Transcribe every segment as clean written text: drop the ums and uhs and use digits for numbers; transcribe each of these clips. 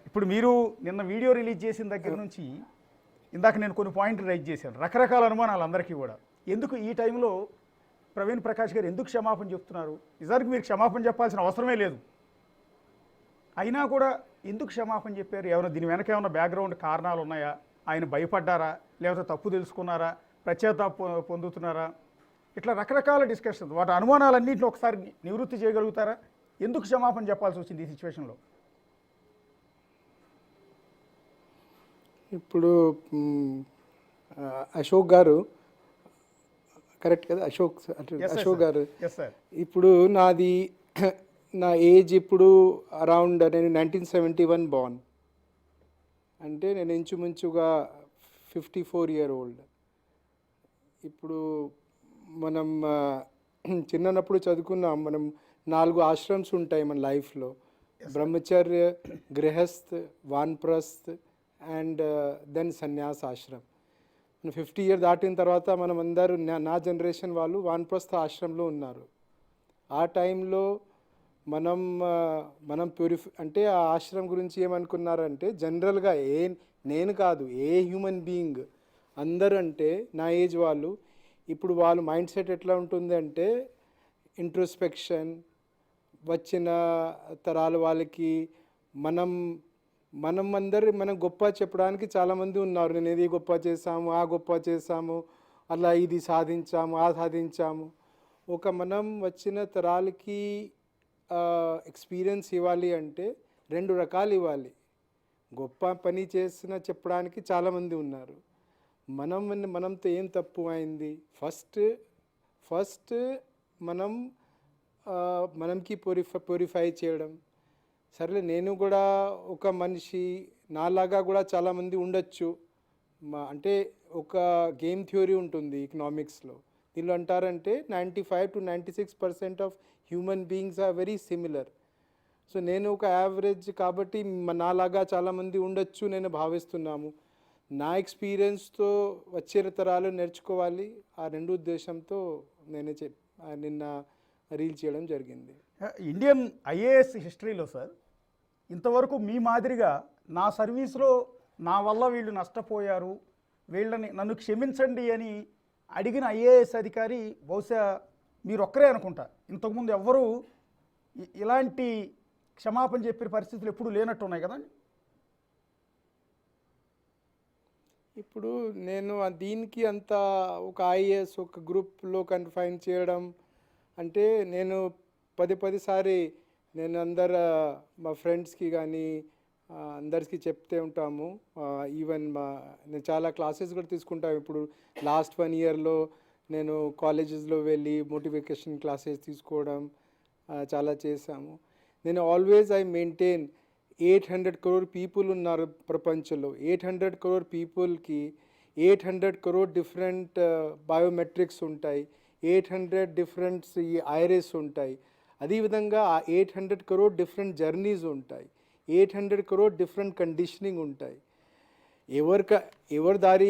ఇప్పుడు మీరు నిన్న వీడియో రిలీజ్ చేసిన దగ్గర నుంచి ఇందాక నేను కొన్ని పాయింట్లు రైజ్ చేశాను. రకరకాల అనుమానాలు అందరికీ కూడా. ఎందుకు ఈ టైంలో ప్రవీణ్ ప్రకాష్ గారు ఎందుకు క్షమాపణ చెప్తున్నారు? నిజానికి మీరు క్షమాపణ చెప్పాల్సిన అవసరమే లేదు. అయినా కూడా ఎందుకు క్షమాపణ చెప్పారు? ఏమైనా దీని వెనక ఏమైనా బ్యాక్గ్రౌండ్ కారణాలు ఉన్నాయా? ఆయన భయపడ్డారా, లేకపోతే తప్పు తెలుసుకున్నారా, పశ్చాత్తాప పొందుతున్నారా? ఇట్లా రకరకాల డిస్కషన్స్, వాటి అనుమానాలన్నింటిని ఒకసారి నివృత్తి చేయగలుగుతారా? ఎందుకు క్షమాపణ చెప్పాల్సి వచ్చింది ఈ సిచ్యువేషన్లో? ఇప్పుడు అశోక్ గారు కరెక్ట్ కదా? అశోక్ గారు ఇప్పుడు నా ఏజ్ ఇప్పుడు అరౌండ్ నేను 1971 బార్న్, అంటే నేను ఇంచుమించుగా 54 ఇయర్ ఓల్డ్. ఇప్పుడు మనం చిన్నప్పుడు చదువుకున్నాం, మనం 4 ఆశ్రమ్స్ ఉంటాయి మన లైఫ్లో: బ్రహ్మచర్య, గృహస్థ్, వానప్రస్థ్ అండ్ దెన్ సన్యాస ఆశ్రమ్. 50 ఇయర్ దాటిన తర్వాత మనం అందరూ, నా జనరేషన్ వాళ్ళు వానప్రస్థ ఆశ్రమంలో ఉన్నారు. ఆ టైంలో మనం అంటే ఆ ఆశ్రమం గురించి ఏమనుకున్నారంటే, జనరల్గా నేను కాదు, ఏ హ్యూమన్ బీయింగ్ అందరూ, అంటే నా ఏజ్ వాళ్ళు, ఇప్పుడు వాళ్ళ మైండ్ సెట్ ఎట్లా ఉంటుంది అంటే ఇంట్రోస్పెక్షన్, వచ్చిన తరాల వాళ్ళకి మనం గొప్ప చెప్పడానికి చాలామంది ఉన్నారు. నేను ఇది గొప్ప చేశాము, ఆ గొప్ప చేశాము, అలా ఇది సాధించాము, ఆ సాధించాము. మనం వచ్చిన తరాలకి ఎక్స్పీరియన్స్ ఇవ్వాలి అంటే 2 రకాలు ఇవ్వాలి. గొప్ప పని చేసిన చెప్పడానికి చాలామంది ఉన్నారు. మనంతో ఏం తప్పు అయింది? ఫస్ట్ మనంకి ప్యూరిఫై చేయడం. సరేలే, నేను కూడా ఒక మనిషి, నాలాగా కూడా చాలామంది ఉండొచ్చు. అంటే ఒక గేమ్ థియరీ ఉంటుంది ఎకనామిక్స్లో. దీనిలో అంటారంటే 95 to 96% of human beings are very similar. So నేను ఒక యావరేజ్ కాబట్టి నాలాగా చాలామంది ఉండొచ్చు నేను భావిస్తున్నాము. నా ఎక్స్పీరియన్స్తో వచ్చే తరాలు నేర్చుకోవాలి. ఆ 2 ఉద్దేశంతో నేను నిన్న రీల్ చేయడం జరిగింది. ఇండియన్ ఐఏఎస్ హిస్టరీలో సార్, ఇంతవరకు మీ మాదిరిగా నా సర్వీస్లో నా వల్ల వీళ్ళు నష్టపోయారు, నన్ను క్షమించండి అని అడిగిన ఐఏఎస్ అధికారి బహుశా మీరు ఒక్కరే అనుకుంటా. ఇంతకుముందు ఎవ్వరూ ఇలాంటి క్షమాపణ చెప్పిన పరిస్థితులు ఎప్పుడూ లేనట్టు ఉన్నాయి కదండి. ఇప్పుడు నేను దీనికి అంత ఒక ఐఏఎస్ ఒక గ్రూప్లో కన్ఫైన్ చేయడం అంటే, నేను 10 సారి నేను మా ఫ్రెండ్స్కి కానీ అందరికీ చెప్తే ఉంటాము. ఈవెన్ నేను చాలా క్లాసెస్ కూడా తీసుకుంటాను. ఇప్పుడు లాస్ట్ 1 ఇయర్లో నేను కాలేజెస్లో వెళ్ళి మోటివేషన్ క్లాసెస్ తీసుకోవడం చాలా చేశాము. నేను always I maintain 800 crore people ఉన్నారు ప్రపంచంలో. 800 crore పీపుల్కి 800 crore డిఫరెంట్ బయోమెట్రిక్స్ ఉంటాయి, 800 డిఫరెంట్ ఐరిస్ ఉంటాయి. అదేవిధంగా ఆ 800 crore డిఫరెంట్ జర్నీస్ ఉంటాయి, 800 crore డిఫరెంట్ కండిషనింగ్ ఉంటాయి. ఎవరి దారి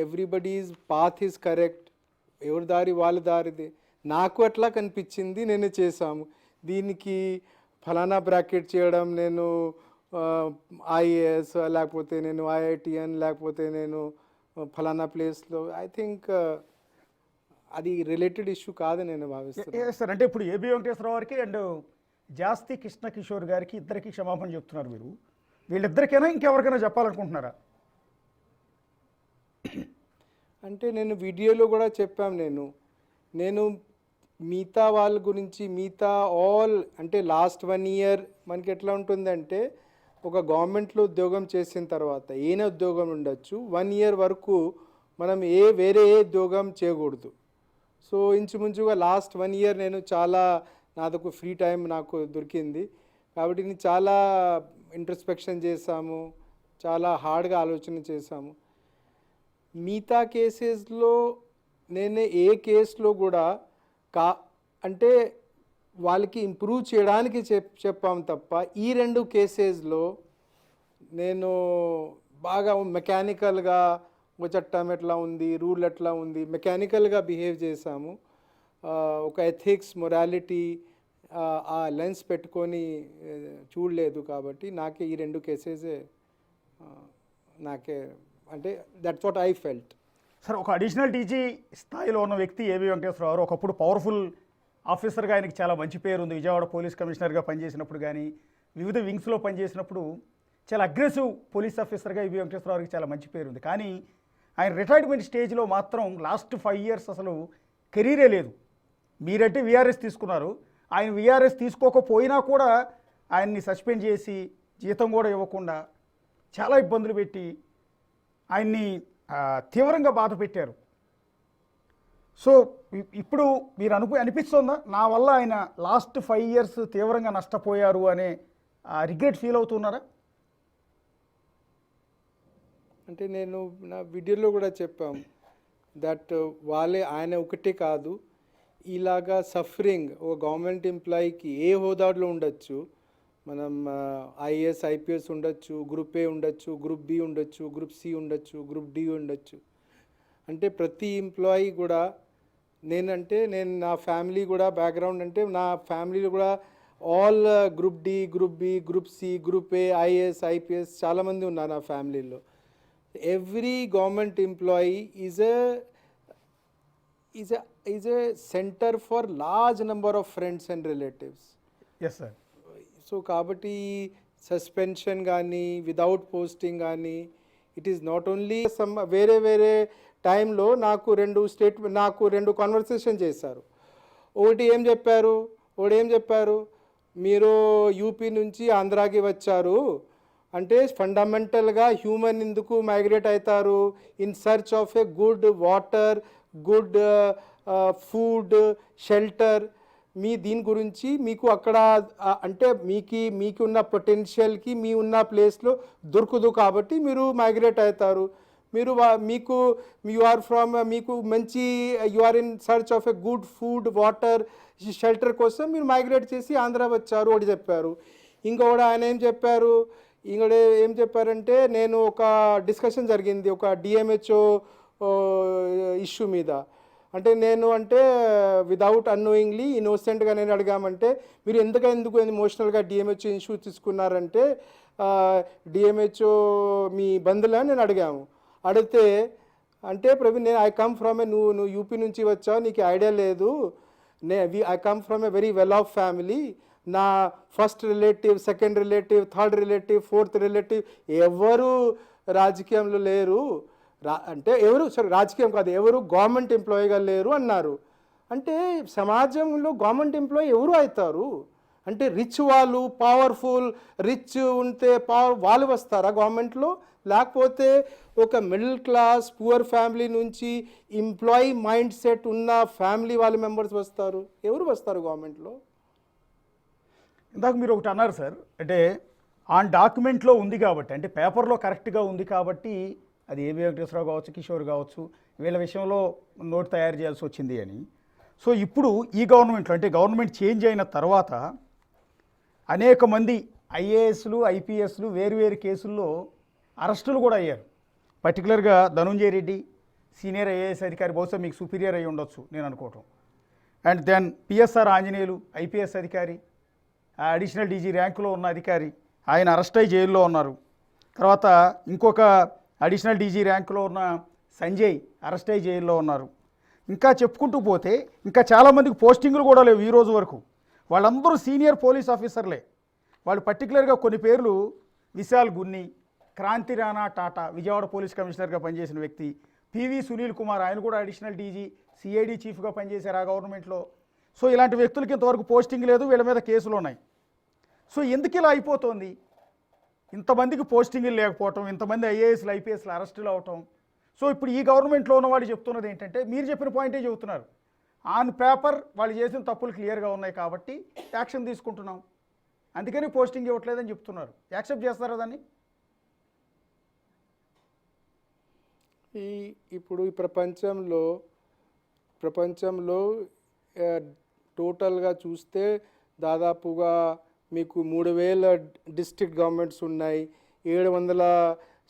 ఎవ్రీబడీస్ పాత్ ఈజ్ కరెక్ట్, ఎవరి దారి వాళ్ళ దారిది. నాకు అట్లా కనిపించింది, నేను చేశాము. దీనికి ఫలానా బ్రాకెట్ చేయడం, నేను ఐఏఎస్ లేకపోతే నేను ఐఐటిఎన్ లేకపోతే నేను ఫలానా ప్లేస్లో, ఐ థింక్ అది రిలేటెడ్ ఇష్యూ కాదు నేను భావిస్తాను సార్. అంటే ఇప్పుడు ఏబి వెంకటేశ్వరరావు గారికి అండ్ జాస్తి కృష్ణ కిషోర్ గారికి ఇద్దరికి క్షమాపణ చెప్తున్నారు మీరు. వీళ్ళిద్దరికైనా ఇంకెవరికైనా చెప్పాలనుకుంటున్నారా? అంటే నేను వీడియోలో కూడా చెప్పాను. నేను మిగతా వాళ్ళ గురించి, మిగతా అంటే లాస్ట్ 1 ఇయర్ మనకి ఎట్లా ఉంటుందంటే, ఒక గవర్నమెంట్లో ఉద్యోగం చేసిన తర్వాత ఏనే ఉద్యోగం ఉండొచ్చు, 1 ఇయర్ వరకు మనం వేరే ఉద్యోగం చేయకూడదు. సో ఇంచుమించుగా లాస్ట్ 1 ఇయర్ నేను చాలా, నాదొక ఫ్రీ టైం నాకు దొరికింది కాబట్టి నేను చాలా ఇంట్రస్పెక్షన్ చేశాము, చాలా హార్డ్గా ఆలోచన చేశాము. మిగతా కేసెస్లో నేను ఏ కేసులో కూడా అంటే వాళ్ళకి ఇంప్రూవ్ చేయడానికి చెప్పాము తప్ప, ఈ 2 కేసెస్లో నేను బాగా మెకానికల్గా ఒక చట్టం ఎట్లా ఉంది, రూల్ ఎట్లా ఉంది, మెకానికల్గా బిహేవ్ చేశాము. ఒక ఎథిక్స్, మొరాలిటీ ఆ లెన్స్ పెట్టుకొని చూడలేదు కాబట్టి నాకే ఈ 2 కేసెసే నాకే అంటే that's what I felt. Sir, ఒక అడిషనల్ డీజీ స్థాయిలో ఉన్న వ్యక్తి ఏబి వెంకటేశ్వరరావు గారు ఒకప్పుడు పవర్ఫుల్ ఆఫీసర్గా ఆయనకి చాలా మంచి పేరు ఉంది. విజయవాడ పోలీస్ కమిషనర్గా పనిచేసినప్పుడు కానీ వివిధ వింగ్స్లో పనిచేసినప్పుడు చాలా అగ్రెసివ్ పోలీస్ ఆఫీసర్గా ఏబి వెంకటేశ్వరరావు గారికి చాలా మంచి పేరు ఉంది. కానీ ఆయన రిటైర్మెంట్ స్టేజ్లో మాత్రం లాస్ట్ 5 ఇయర్స్ అసలు కెరీరే లేదు. మీరంటే విఆర్ఎస్ తీసుకున్నారు, ఆయన విఆర్ఎస్ తీసుకోకపోయినా కూడా ఆయన్ని సస్పెండ్ చేసి జీతం కూడా ఇవ్వకుండా చాలా ఇబ్బందులు పెట్టి ఆయన్ని తీవ్రంగా బాధ పెట్టారు. సో ఇప్పుడు మీరు అనిపిస్తుందా నా వల్ల ఆయన లాస్ట్ 5 ఇయర్స్ తీవ్రంగా నష్టపోయారు అనే రిగ్రెట్ ఫీల్ అవుతున్నారా? అంటే నేను నా వీడియోలో కూడా చెప్పాం దట్ ఆయన ఒకటే కాదు, ఇలాగా సఫరింగ్ ఒక గవర్నమెంట్ ఎంప్లాయీకి ఏ హోదాలో ఉండొచ్చు, మనం ఐఏఎస్ ఐపీఎస్ ఉండొచ్చు, గ్రూప్ ఏ ఉండొచ్చు, గ్రూప్ బి ఉండొచ్చు, గ్రూప్ సి ఉండొచ్చు, గ్రూప్ డి ఉండొచ్చు. అంటే ప్రతి ఎంప్లాయీ కూడా నేను నా ఫ్యామిలీ కూడా బ్యాక్గ్రౌండ్ అంటే నా ఫ్యామిలీలో కూడా all group D, group B, group C, group A, IAS IPS చాలామంది ఉన్నారు నా ఫ్యామిలీలో. Every government employee is a center for large number of friends and relatives. Yes sir. So కాబట్టి సస్పెన్షన్ కానీ విదౌట్ పోస్టింగ్ కానీ ఇట్ ఈస్ నాట్ ఓన్లీ వేరే టైంలో నాకు రెండు కాన్వర్సేషన్ చేశారు. ఒకటి ఏం చెప్పారు, మీరు యూపీ నుంచి ఆంధ్రాకి వచ్చారు అంటే ఫండమెంటల్గా హ్యూమన్ ఎందుకు మైగ్రేట్ అవుతారు, in search of a good water, good food, shelter. దీని గురించి మీకు అక్కడ అంటే మీకు ఉన్న పొటెన్షియల్కి మీ ఉన్న ప్లేస్లో దొరకదు కాబట్టి మీరు మైగ్రేట్ అవుతారు. You are in search of a good food, water, shelter కోసం మీరు మైగ్రేట్ చేసి ఆంధ్ర వచ్చారు ఒకటి చెప్పారు. ఇంకొకటి ఆయన ఏం చెప్పారంటే నేను ఒక డిస్కషన్ జరిగింది ఒక డిఎంహెచ్ఓ ఇష్యూ మీద. అంటే విదౌట్ అన్నోయింగ్లీ ఇన్నోసెంట్గా నేను అడిగామంటే మీరు ఎందుకు ఎమోషనల్గా డిఎంహెచ్ఓ ఇష్యూ తీసుకున్నారంటే డిఎంహెచ్ఓ మీ బంధువులా నేను అడిగితే అంటే ప్రవీణ్ ఐ కమ్ ఫ్రమ్ నువ్వు యూపీ నుంచి వచ్చావు, నీకు ఐడియా లేదు, I come from a very well off family. నా first relative, second relative, third relative, fourth relative ఎవరు రాజకీయంలో లేరు, అంటే రాజకీయం కాదు, ఎవరు గవర్నమెంట్ ఎంప్లాయీగా లేరు అన్నారు. అంటే సమాజంలో గవర్నమెంట్ ఎంప్లాయీ ఎవరు అవుతారు అంటే రిచ్ వాళ్ళు, పవర్ఫుల్, రిచ్ ఉంటే వాళ్ళు వస్తారా గవర్నమెంట్లో, లేకపోతే ఒక మిడిల్ క్లాస్ పువర్ ఫ్యామిలీ నుంచి ఎంప్లాయీ మైండ్ సెట్ ఉన్న ఫ్యామిలీ వాళ్ళ మెంబర్స్ వస్తారు, ఎవరు వస్తారు గవర్నమెంట్లో? ఇందాక మీరు ఒకటి అన్నారు సార్, అంటే ఆన్ డాక్యుమెంట్లో ఉంది కాబట్టి, అంటే పేపర్లో కరెక్ట్గా ఉంది కాబట్టి అది ఏబి వెంకటేశ్వరరావు కావచ్చు, కిషోర్ కావచ్చు, వీళ్ళ విషయంలో నోట్ తయారు చేయాల్సి వచ్చింది అని. సో ఇప్పుడు ఈ గవర్నమెంట్లో అంటే గవర్నమెంట్ చేంజ్ అయిన తర్వాత అనేక మంది ఐఏఎస్లు, ఐపీఎస్లు వేరు కేసుల్లో అరెస్టులు కూడా అయ్యారు. పర్టికులర్గా ధనుంజయ రెడ్డి సీనియర్ ఐఏఎస్ అధికారి, బహుశా మీకు సుపీరియర్ అయ్యి ఉండొచ్చు నేను అనుకోవటం. And then PSR Anjaneyulu IPS అధికారి, అడిషనల్ డీజీ ర్యాంకులో ఉన్న అధికారి, ఆయన అరెస్ట్ అయ్యి జైల్లో ఉన్నారు. తర్వాత ఇంకొక అడిషనల్ డీజీ ర్యాంకులో ఉన్న సంజయ్ అరెస్ట్ అయ్యి జైల్లో ఉన్నారు. ఇంకా చెప్పుకుంటూ పోతే ఇంకా చాలామందికి పోస్టింగులు కూడా లేవు ఈ రోజు వరకు. వాళ్ళందరూ సీనియర్ పోలీస్ ఆఫీసర్లే. వాళ్ళు పర్టికులర్గా కొన్ని పేర్లు విశాల్ గున్ని, క్రాంతి రాణా టాటా విజయవాడ పోలీస్ కమిషనర్గా పనిచేసిన వ్యక్తి, పివి సునీల్ కుమార్ ఆయన కూడా అడిషనల్ డీజీ సిఐడి చీఫ్గా పనిచేశారు ఆ గవర్నమెంట్లో. సో ఇలాంటి వ్యక్తులకి ఇంతవరకు పోస్టింగ్ లేదు, వీళ్ళ మీద కేసులు ఉన్నాయి. సో ఎందుకు ఇలా అయిపోతుంది? ఇంతమందికి పోస్టింగ్లు లేకపోవటం, ఇంతమంది ఐఏఎస్లు ఐపీఎస్లు అరెస్టులు అవటం. సో ఇప్పుడు ఈ గవర్నమెంట్లో ఉన్న వాళ్ళు చెప్తున్నది ఏంటంటే మీరు చెప్పిన పాయింటే చెబుతున్నారు, ఆన్ పేపర్ వాళ్ళు చేసిన తప్పులు క్లియర్గా ఉన్నాయి కాబట్టి యాక్షన్ తీసుకుంటున్నాం, అందుకని పోస్టింగ్ ఇవ్వట్లేదని చెప్తున్నారు. యాక్సెప్ట్ చేస్తారా దాన్ని? ఇప్పుడు ఈ ప్రపంచంలో టోటల్గా చూస్తే దాదాపుగా మీకు 3000 డిస్ట్రిక్ట్ గవర్నమెంట్స్ ఉన్నాయి, 700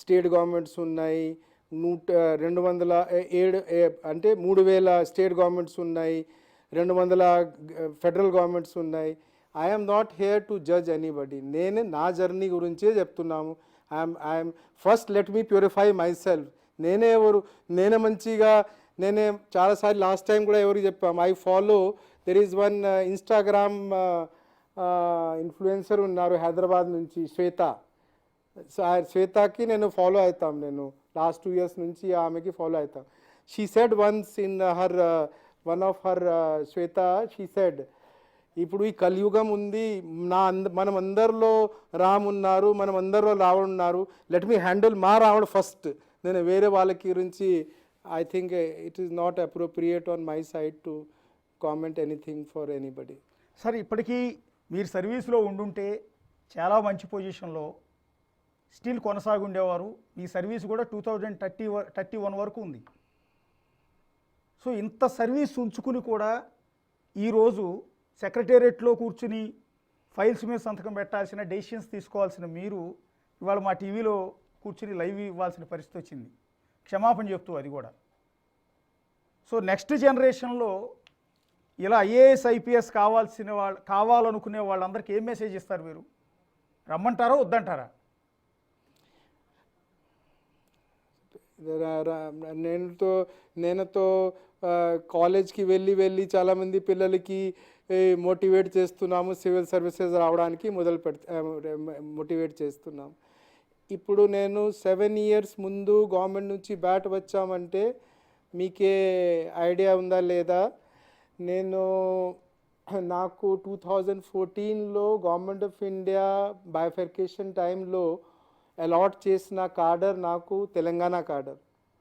స్టేట్ గవర్నమెంట్స్ ఉన్నాయి, 207 అంటే 3000 స్టేట్ గవర్నమెంట్స్ ఉన్నాయి, 200 ఫెడరల్ గవర్నమెంట్స్ ఉన్నాయి. I'm not here to judge anybody. నేను నా జర్నీ గురించే చెప్తున్నాము. I'm first let me purify my self. నేనే ఎవరు, నేనే మంచిగా, నేనే చాలాసార్లు లాస్ట్ టైం కూడా ఎవరికి చెప్పాము, I follow, there is one Instagram influencer ఉన్నారు హైదరాబాద్ నుంచి, శ్వేత. శ్వేతకి నేను ఫాలో అవుతాం, నేను లాస్ట్ 2 years నుంచి ఆమెకి ఫాలో అవుతాం. She said once in her one of her Shweta, she said, ఇప్పుడు ఈ కలియుగం ఉంది, మనం అందరిలో రామ్ ఉన్నారు, మనం అందరిలో రావణ్ ఉన్నారు, లెట్ మీ హ్యాండిల్ మా రావణ్ ఫస్ట్. నేను వేరే వాళ్ళకి గురించి I think it is not appropriate on my side to comment anything for anybody. Sir ఇప్పటికీ మీరు సర్వీస్లో ఉండుంటే చాలా మంచి పొజిషన్లో స్టిల్ కొనసాగుండేవారు. మీ సర్వీస్ కూడా 2031 వరకు ఉంది. సో ఇంత సర్వీస్ ఉంచుకుని కూడా ఈరోజు సెక్రటేరియట్లో కూర్చుని ఫైల్స్ మీద సంతకం పెట్టాల్సిన, డెసిషన్స్ తీసుకోవాల్సిన మీరు ఇవాళ మా టీవీలో కూర్చుని లైవ్ ఇవ్వాల్సిన పరిస్థితి వచ్చింది, క్షమాపణ చెప్తూ అది కూడా. సో నెక్స్ట్ జనరేషన్లో ఇలా ఐఏఎస్ ఐపీఎస్ కావాలనుకునే వాళ్ళందరికీ ఏం మెసేజ్ ఇస్తారు మీరు? రమ్మంటారా వద్దంటారా? నేనుతో కాలేజ్కి వెళ్ళి చాలామంది పిల్లలకి మోటివేట్ చేస్తున్నాము, సివిల్ సర్వీసెస్ రావడానికి మోటివేట్ చేస్తున్నాం. ఇప్పుడు నేను 7 years ముందు గవర్నమెంట్ నుంచి బ్యాట్ వచ్చామంటే మీకే ఐడియా ఉందా లేదా? నాకు 2014లో గవర్నమెంట్ ఆఫ్ ఇండియా బైఫర్కేషన్ టైంలో అలాట్ చేసిన కార్డర్ నాకు Telangana cadre.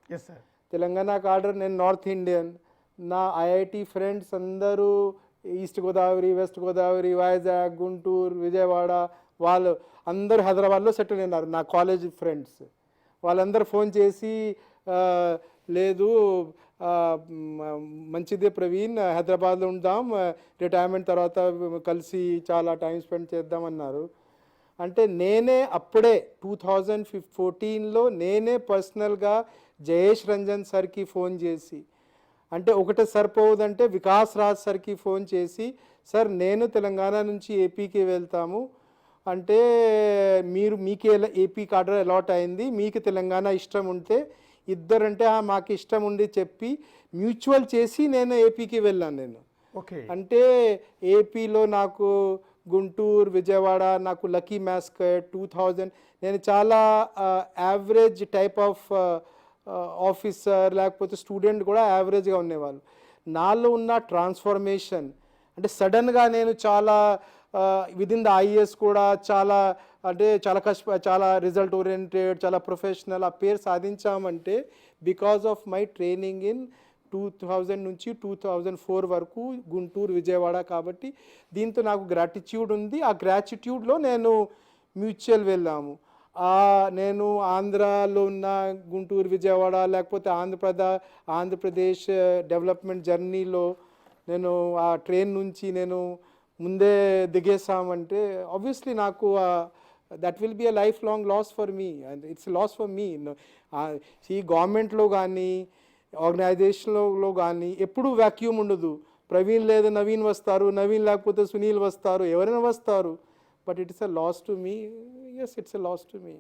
Yes sir. Telangana cadre. నేను నార్త్ ఇండియన్. నా ఐఐటి ఫ్రెండ్స్ అందరూ ఈస్ట్ గోదావరి, వెస్ట్ గోదావరి, వైజాగ్, గుంటూరు, విజయవాడ, వాళ్ళు అందరూ హైదరాబాద్లో సెటిల్ అయినారు. నా కాలేజ్ ఫ్రెండ్స్ వాళ్ళందరూ ఫోన్ చేసి, లేదు మంచిదే ప్రవీణ్, హైదరాబాద్లో ఉందాం, రిటైర్మెంట్ తర్వాత కలిసి చాలా టైం స్పెండ్ చేద్దామన్నారు. అంటే నేనే అప్పుడే 2014లో నేనే పర్సనల్గా జయేష్ రంజన్ సార్కి ఫోన్ చేసి, అంటే ఒకటే సరిపోవదంటే వికాస్ రాజ్ సార్కి ఫోన్ చేసి, సార్ నేను తెలంగాణ నుంచి ఏపీకి వెళ్తాము, అంటే మీకే ఏపీ కార్డర్ అలాట్ అయింది, మీకు తెలంగాణ ఇష్టం ఉంటే ఇద్దరంటే మాకు ఇష్టం ఉండి చెప్పి మ్యూచువల్ చేసి నేను ఏపీకి వెళ్ళాను. నేను ఓకే. అంటే ఏపీలో నాకు గుంటూరు, విజయవాడ, నాకు లక్కీ మ్యాస్కట్ 2000, నేను చాలా యావరేజ్ టైప్ ఆఫ్ ఆఫీసర్ లేకపోతే స్టూడెంట్ కూడా యావరేజ్గా ఉండేవాళ్ళు. నాలో ఉన్న ట్రాన్స్ఫర్మేషన్ అంటే సడన్గా నేను చాలా విదిన్ ద ఐఏఎస్ కూడా చాలా అంటే చాలా రిజల్ట్ ఓరియంటెడ్, చాలా ప్రొఫెషనల్ ఆ పేరు సాధించామంటే because of my training in 2000 నుంచి 2004 వరకు గుంటూరు, విజయవాడ. కాబట్టి దీంతో నాకు గ్రాటిట్యూడ్ ఉంది. ఆ గ్రాటిట్యూడ్లో నేను మ్యూచువల్ వెళ్ళాము. నేను ఆంధ్రాలో ఉన్న గుంటూరు, విజయవాడ లేకపోతే ఆంధ్రప్రదేశ్ డెవలప్మెంట్ జర్నీలో నేను ఆ ట్రైన్ నుంచి నేను ముందే దిగేసామంటే ఆబ్వియస్లీ నాకు that will be a lifelong loss for me, it's loss for me. ఈ గవర్నమెంట్లో కానీ ఆర్గనైజేషన్లో కానీ ఎప్పుడూ వ్యాక్యూమ్ ఉండదు. ప్రవీణ్ లేదా నవీన్ వస్తారు, నవీన్ లేకపోతే సునీల్ వస్తారు, ఎవరైనా వస్తారు. But it's a loss to me. Yes, it's a loss to me.